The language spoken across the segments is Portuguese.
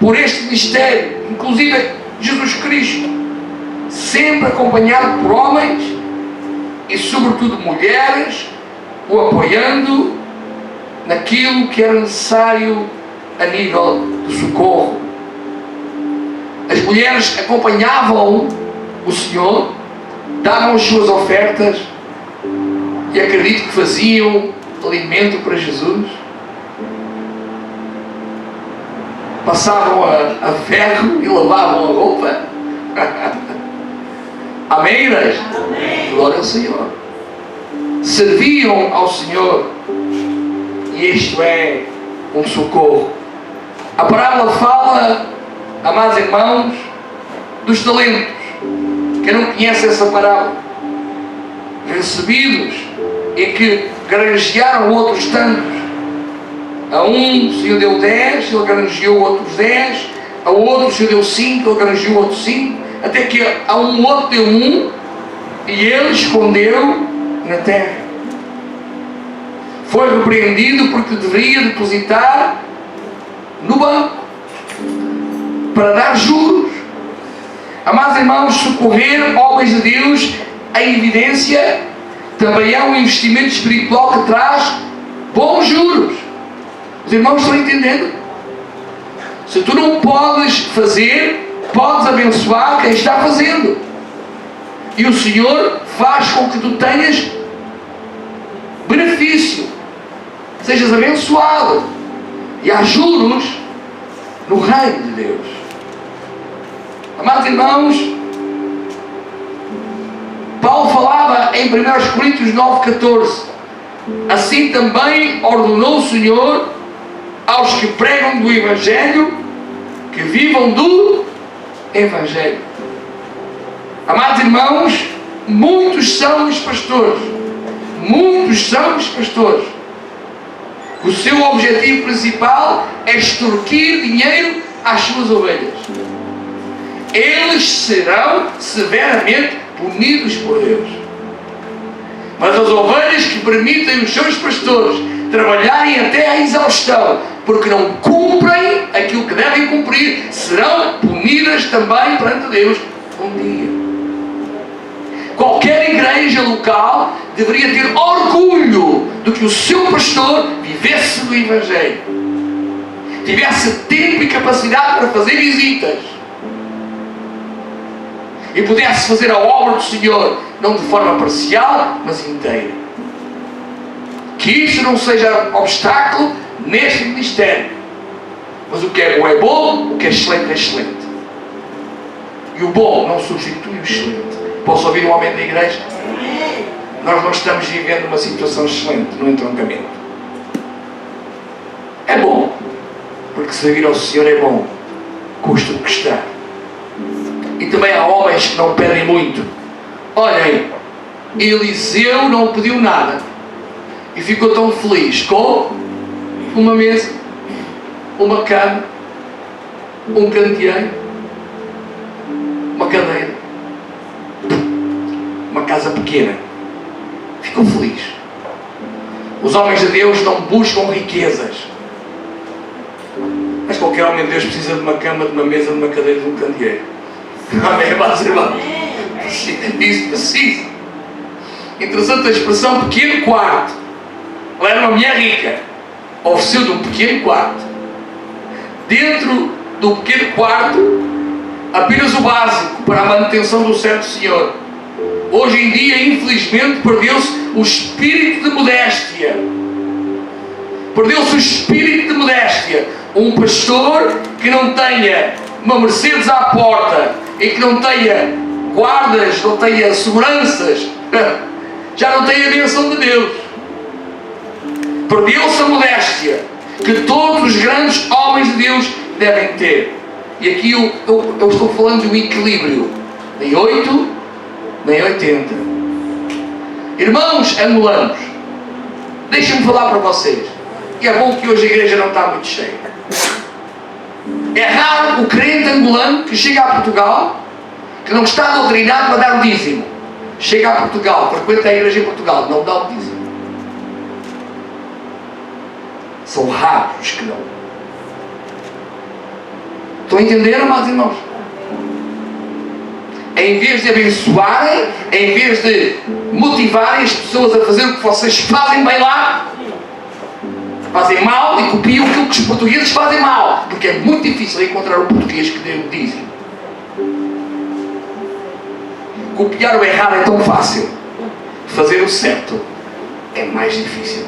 por este mistério, inclusive Jesus Cristo, sempre acompanhado por homens e sobretudo mulheres, o apoiando naquilo que era necessário a nível de socorro. As mulheres acompanhavam o Senhor, davam as suas ofertas e acredito que faziam alimento para Jesus. Passavam a ferro e lavavam a roupa. Amém, igreja? Amém. Glória ao Senhor. Serviam ao Senhor, e isto é um socorro. A parábola fala, amados irmãos, dos talentos. Quem não conhece essa parábola? Recebidos, em que granjearam outros tantos. A um o Senhor deu 10, ele granjeou outros 10. A outro o Senhor deu 5, ele granjeou outros 5. Até que a um outro deu 1, e ele escondeu na terra. Foi repreendido porque deveria depositar no banco para dar juros. Amados irmãos, socorrer homens de Deus, a evidência também é um investimento espiritual que traz bons juros. Os irmãos estão entendendo? Se tu não podes fazer, podes abençoar quem está fazendo, e o Senhor faz com que tu tenhas benefício, sejas abençoado, e há juros no reino de Deus. Amados irmãos, Paulo falava em 1 Coríntios 9,14: assim também ordenou o Senhor aos que pregam do Evangelho que vivam do Evangelho. Amados irmãos, muitos são os pastores, o seu objetivo principal é extorquir dinheiro às suas ovelhas. Eles serão severamente punidos por Deus. Mas as ovelhas que permitem os seus pastores trabalharem até à exaustão, porque não cumprem aquilo que devem cumprir, serão punidas também perante Deus um dia. Qualquer igreja local deveria ter orgulho de que o seu pastor vivesse do Evangelho, tivesse tempo e capacidade para fazer visitas e pudesse fazer a obra do Senhor, não de forma parcial, mas inteira. Que isto não seja obstáculo neste ministério. Mas o que é bom é bom, o que é excelente. E o bom não substitui o excelente. Posso ouvir um homem da igreja? Nós não estamos vivendo uma situação excelente no entroncamento. É bom, porque servir ao Senhor é bom, custa o que está. E também há homens que não pedem muito. Olhem, Eliseu não pediu nada e ficou tão feliz com uma mesa, uma cama, um candeeiro, uma cadeira, uma casa pequena. Ficou feliz. Os homens de Deus não buscam riquezas, mas qualquer homem de Deus precisa de uma cama, de uma mesa, de uma cadeira, de um candeeiro. Amém, amados irmãos? Isso precisa. Interessante a expressão pequeno quarto. Ela era uma mulher rica, ofereceu-lhe um pequeno quarto. Dentro do pequeno quarto, apenas o básico para a manutenção do certo Senhor. Hoje em dia, infelizmente, perdeu-se o espírito de modéstia. Perdeu-se o espírito de modéstia. Um pastor que não tenha uma Mercedes à porta e que não tenha guardas, não tenha seguranças, já não tem a bênção de Deus. Perdeu-se a modéstia que todos os grandes homens de Deus devem ter. E aqui eu estou falando de um equilíbrio, nem 8, nem 80. Irmãos angolanos, deixem-me falar para vocês, e é bom que hoje a igreja não está muito cheia. É raro o crente angolano que chega a Portugal, que não está doutrinado para dar o dízimo, chega a Portugal, frequenta a igreja em Portugal, não dá o dízimo. São raros os que não. Estão a entender, amados irmãos? Em vez de abençoarem, em vez de motivarem as pessoas a fazer o que vocês fazem bem lá, fazem mal e copiam aquilo que os portugueses fazem mal, porque é muito difícil encontrar um português que dê o dízimo. Copiar o errado é tão fácil, fazer o certo é mais difícil.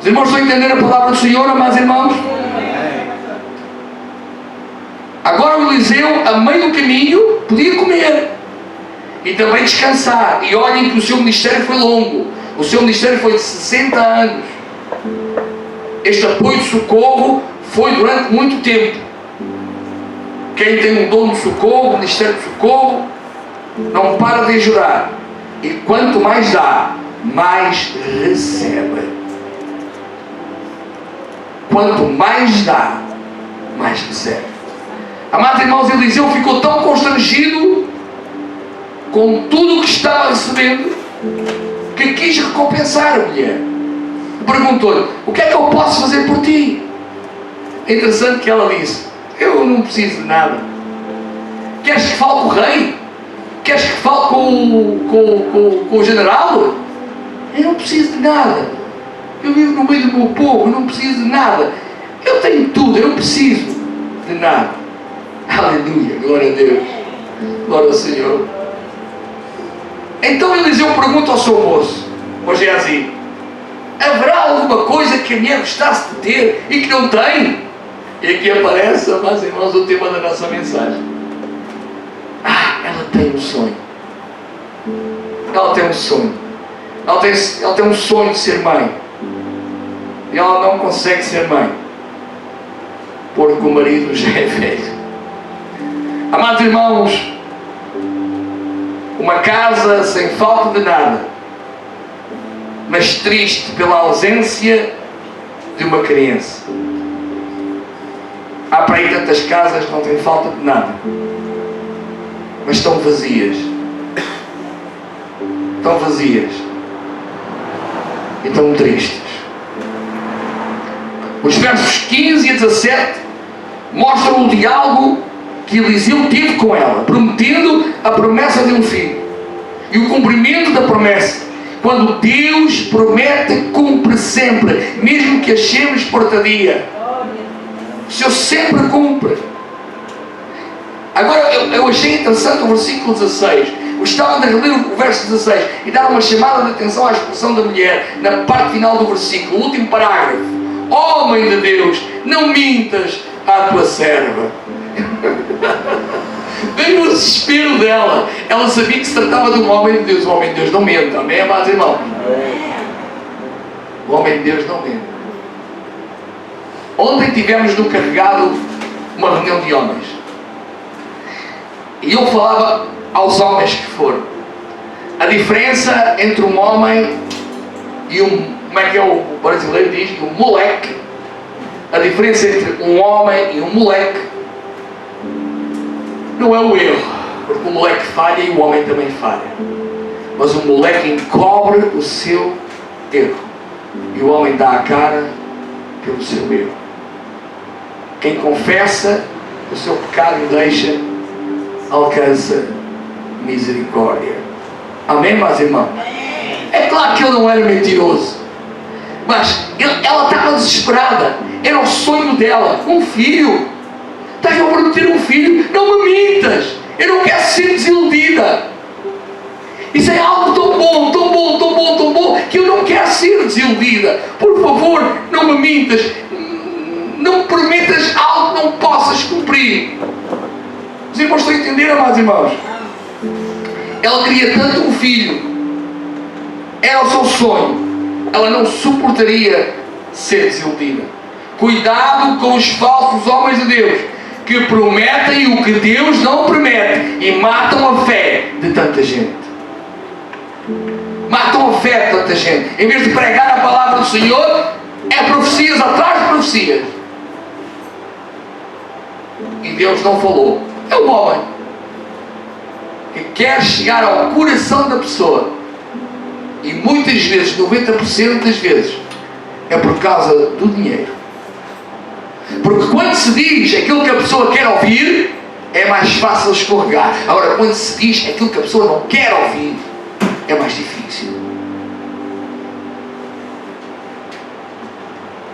Os irmãos estão a entender a palavra do Senhor, amados irmãos? Agora o Eliseu, a meio do caminho, podia comer e também descansar. E olhem que o seu ministério foi longo. O seu ministério foi de 60 anos. Este apoio de socorro foi durante muito tempo. Quem tem um dom de socorro, ministério de socorro, não para de ajudar. E quanto mais dá, mais recebe. Quanto mais dá, mais recebe. Amados irmãos, Eliseu ficou tão constrangido com tudo o que estava recebendo que quis recompensar a mulher. Perguntou-lhe: o que é que eu posso fazer por ti? É interessante que ela disse: eu não preciso de nada. Queres que fale com o rei? Queres que fale com o general? Eu não preciso de nada. Eu vivo no meio do meu povo, eu não preciso de nada. Eu tenho tudo, eu não preciso de nada. Aleluia, glória a Deus, glória ao Senhor. Então Eliseu pergunta ao seu moço, ao Geazi: haverá alguma coisa que a mulher gostasse de ter e que não tem? E aqui aparece, amados irmãos, o tema da nossa mensagem. Ela tem um sonho. Ela tem um sonho. Ela tem um sonho de ser mãe. E ela não consegue ser mãe, porque o marido já é velho. Amados irmãos, uma casa sem falta de nada, mas triste pela ausência de uma criança. Há para aí tantas casas que não têm falta de nada, mas estão vazias. Estão vazias e estão tristes. Os versos 15 a 17 mostram o diálogo que Eliseu teve com ela, prometendo a promessa de um filho e o cumprimento da promessa. Quando Deus promete, cumpre sempre, mesmo que achemos por tardia. O Senhor sempre cumpre. Agora eu achei interessante o versículo 16. Eu estava a ler o verso 16 e dar uma chamada de atenção à expressão da mulher na parte final do versículo, o último parágrafo: homem de Deus, não mintas à tua serva. Veio o desespero dela. Ela sabia que se tratava de um homem de Deus. O homem de Deus não mente, amém, amados irmãos? O homem de Deus não mente. Ontem tivemos no Carregado uma reunião de homens e eu falava aos homens que foram a diferença entre um homem e como é que é o brasileiro diz? Um moleque. A diferença entre um homem e um moleque não é o erro, porque o moleque falha e o homem também falha, mas o moleque encobre o seu erro e o homem dá a cara pelo seu erro. Quem confessa o seu pecado e deixa, alcança misericórdia. Amém, meus irmãos? É claro que ele não era mentiroso, mas ela estava desesperada. Era o sonho dela, um filho. Estás a prometer um filho? Não me mintas. Eu não quero ser desiludida. Isso é algo tão bom, tão bom, tão bom, tão bom, que eu não quero ser desiludida. Por favor, não me mintas. Não prometas algo que não possas cumprir. Os irmãos estão a entender, amados irmãos? Ela queria tanto um filho. Era o seu sonho. Ela não suportaria ser desiludida. Cuidado com os falsos homens de Deus, que prometem o que Deus não promete e matam a fé de tanta gente. Matam a fé de tanta gente. Em vez de pregar a palavra do Senhor, é profecias atrás de profecias. E Deus não falou. É um homem que quer chegar ao coração da pessoa. E muitas vezes, 90% das vezes, é por causa do dinheiro. Porque quando se diz aquilo que a pessoa quer ouvir, é mais fácil escorregar. Agora, quando se diz aquilo que a pessoa não quer ouvir, é mais difícil.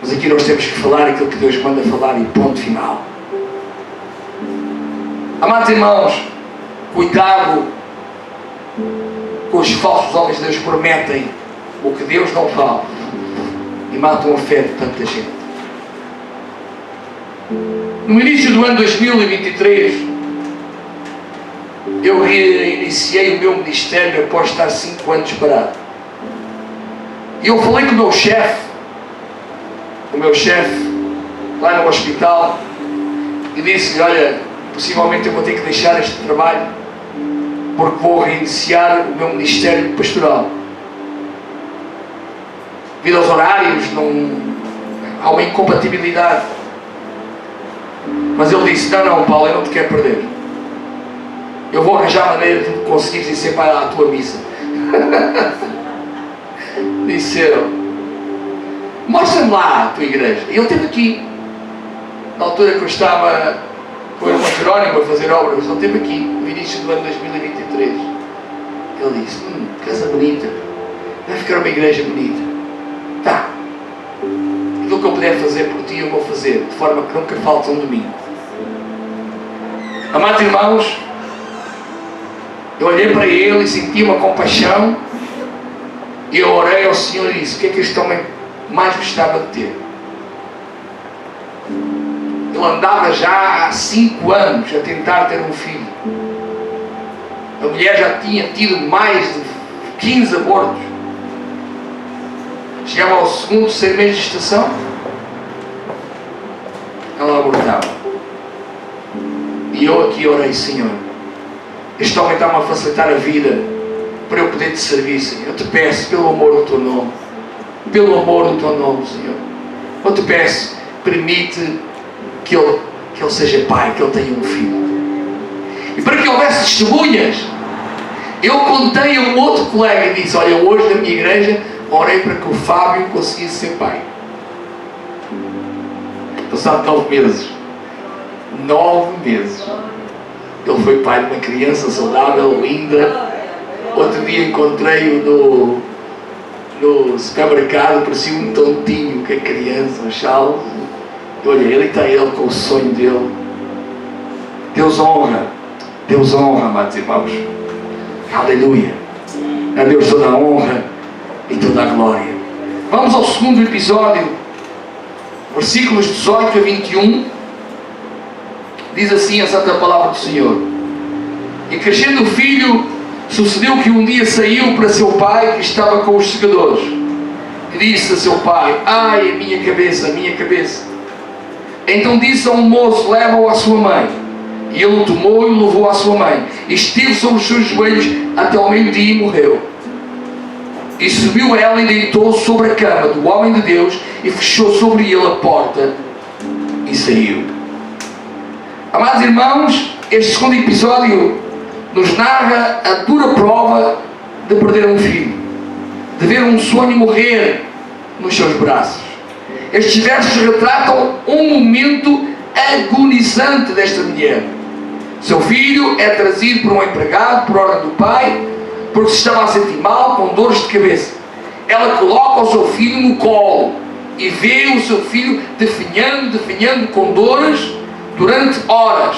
Mas aqui nós temos que falar aquilo que Deus manda falar e ponto final. Amados irmãos, cuidado com os falsos homens de Deus que prometem o que Deus não fala e matam a fé de tanta gente. No início do ano 2023, eu reiniciei o meu ministério após estar 5 anos parado. E eu falei com o meu chefe lá no hospital, e disse-lhe: olha, possivelmente eu vou ter que deixar este trabalho, porque vou reiniciar o meu ministério pastoral. Devido aos horários, há uma incompatibilidade. Mas ele disse: não, Paulo, eu não te quero perder. Eu vou arranjar maneira de conseguires ir sempre à tua missa. Disse ele: mostra-me lá a tua igreja. E ele esteve aqui, na altura que eu estava com o irmão Jerónimo a fazer obras. Ele esteve aqui, no início do ano 2023. Ele disse: casa bonita, vai ficar uma igreja bonita. Tá, aquilo que eu puder fazer por ti eu vou fazer, de forma que nunca falte um domingo. Amados irmãos, eu olhei para ele e senti uma compaixão, e eu orei ao Senhor e disse: o que é que este homem mais gostava de ter? Ele andava já há 5 anos a tentar ter um filho. A mulher já tinha tido mais de 15 abortos. Chegava ao segundo, terceiro mês de gestação, ela abortava. E eu aqui orei: Senhor, este homem está-me a facilitar a vida para eu poder te servir, Senhor. Eu te peço, pelo amor do teu nome, pelo amor do teu nome, Senhor, eu te peço, permite que ele seja pai, que ele tenha um filho. E para que houvesse testemunhas, eu contei a um outro colega e disse: olha, hoje na minha igreja orei para que o Fábio conseguisse ser pai. Passado 9 meses, 9 meses, ele foi pai de uma criança saudável, linda. Outro dia encontrei-o no supermercado, parecia um tontinho com a criança, um chale. Olha, ele está ele com o sonho dele. Deus honra, amados irmãos. Aleluia. A Deus toda a honra e toda a glória. Vamos ao segundo episódio, versículos 18 a 21. Diz assim a santa palavra do Senhor: e crescendo o filho, sucedeu que um dia saiu para seu pai, que estava com os segadores, e disse a seu pai: ai, a minha cabeça, a minha cabeça. Então disse a um moço: leva-o à sua mãe. E ele o tomou e o levou à sua mãe, e esteve sobre os seus joelhos até ao meio-dia e morreu. E subiu ela e deitou-se sobre a cama do homem de Deus, e fechou sobre ele a porta e saiu. Amados irmãos, este segundo episódio nos narra a dura prova de perder um filho, de ver um sonho morrer nos seus braços. Estes versos retratam um momento agonizante desta mulher. Seu filho é trazido por um empregado por ordem do pai, porque se estava a sentir mal, com dores de cabeça. Ela coloca o seu filho no colo e vê o seu filho definhando com dores durante horas,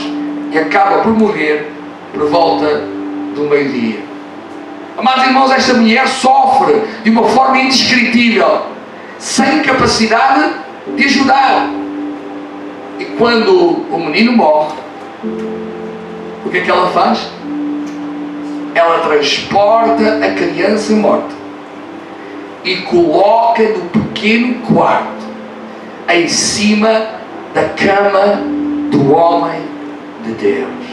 e acaba por morrer por volta do meio-dia. Amados irmãos, esta mulher sofre de uma forma indescritível, sem capacidade de ajudar. E quando o menino morre, o que é que ela faz? Ela transporta a criança morta e coloca no pequeno quarto, em cima da cama do homem de Deus.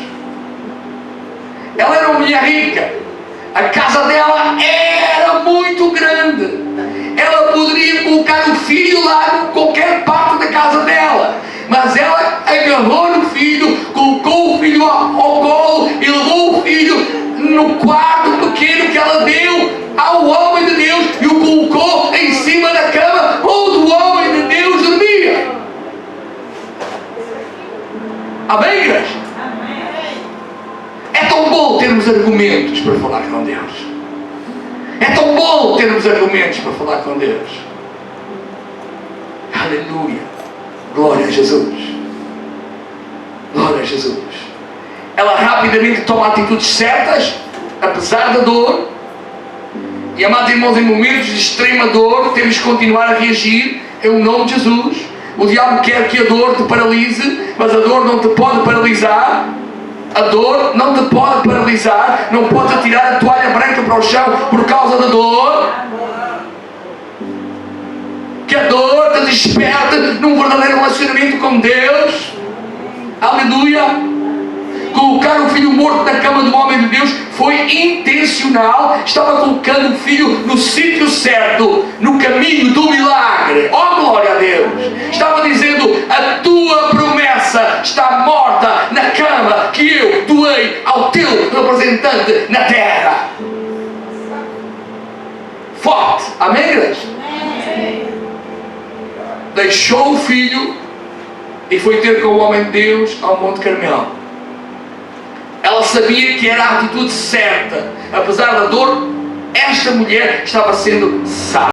Ela era uma mulher rica, a casa dela era muito grande, ela poderia colocar o filho lá em qualquer parte da casa dela, mas ela agarrou no filho, colocou o filho ao colo e levou o filho no quarto pequeno que ela deu ao homem de Deus e o colocou em cima da cama onde o homem de Deus dormia. Amém, igreja? É tão bom termos argumentos para falar com Deus. É tão bom termos argumentos para falar com Deus. Aleluia. Glória a Jesus. Glória a Jesus. Ela rapidamente toma atitudes certas, apesar da dor. E, amados irmãos, em momentos de extrema dor, temos que continuar a reagir em nome de Jesus. O diabo quer que a dor te paralise, mas a dor não te pode paralisar. A dor não te pode paralisar. Não podes atirar a toalha branca para o chão por causa da dor. Que a dor te desperte num verdadeiro relacionamento com Deus. Aleluia. Colocar o filho morto na cama do homem de Deus foi intencional. Estava colocando o filho no sítio certo, no caminho do milagre. Oh, glória a Deus! Estava dizendo: a tua promessa está morta na cama que eu doei ao teu representante na terra. Forte. Amém, igreja? Deixou o filho e foi ter com o homem de Deus ao Monte Carmelo. Ela sabia que era a atitude certa. Apesar da dor, esta mulher estava sendo sábia.